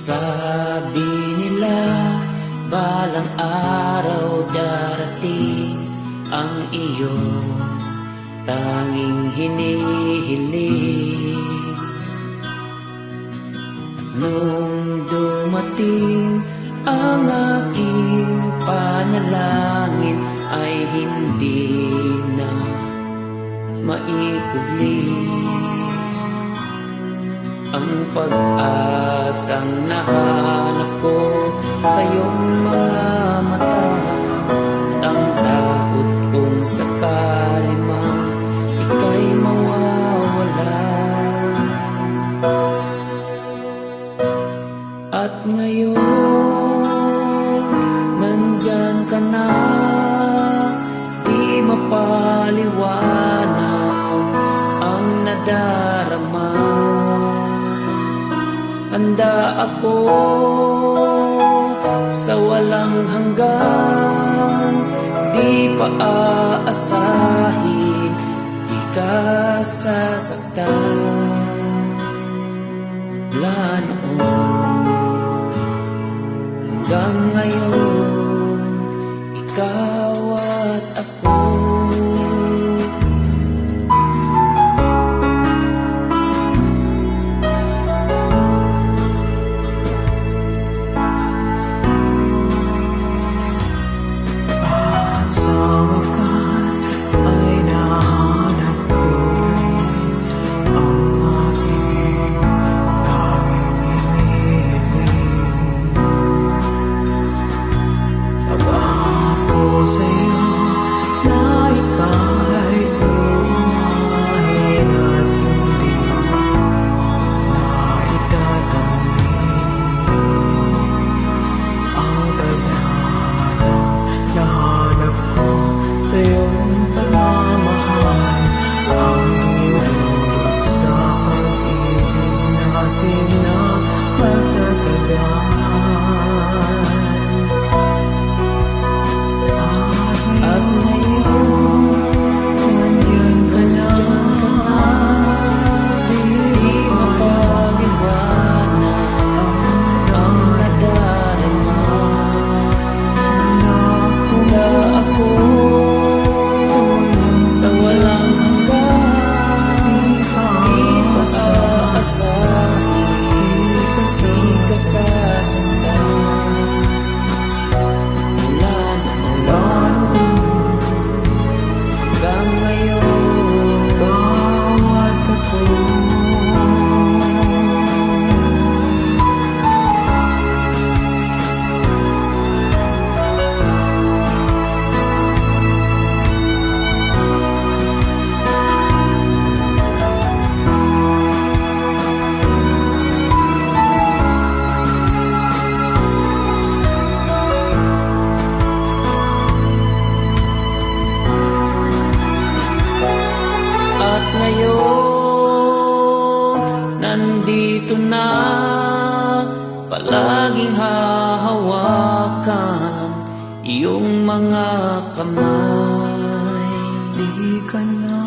Sabi nila, balang araw darating ang iyong tanging hinihiling. At nung dumating ang aking panalangin ay hindi na maikubli. Ang pag-asang nahanap ko sa iyong mga mata, at ang takot kong sakali man ika'y mawawala. At ngayon, nandyan ka na, di mapaliwanag ang nadarama. Handa ako sa walang hanggan, di pa aasahin, di ka sasaktan. Mula noon hanggang ngayon, ikaw at ako. Nandito na, palaging hahawakan iyong mga kamay. Di ka na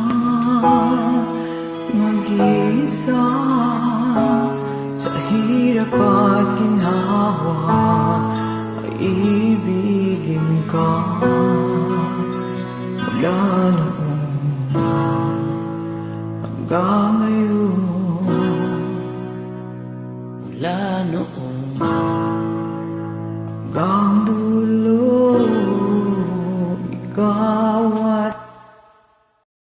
mag-isa sa hirap at ginhawa, ay ibigin ka mula noon hanggang ngayon. Mula noon hanggang dulo, ikaw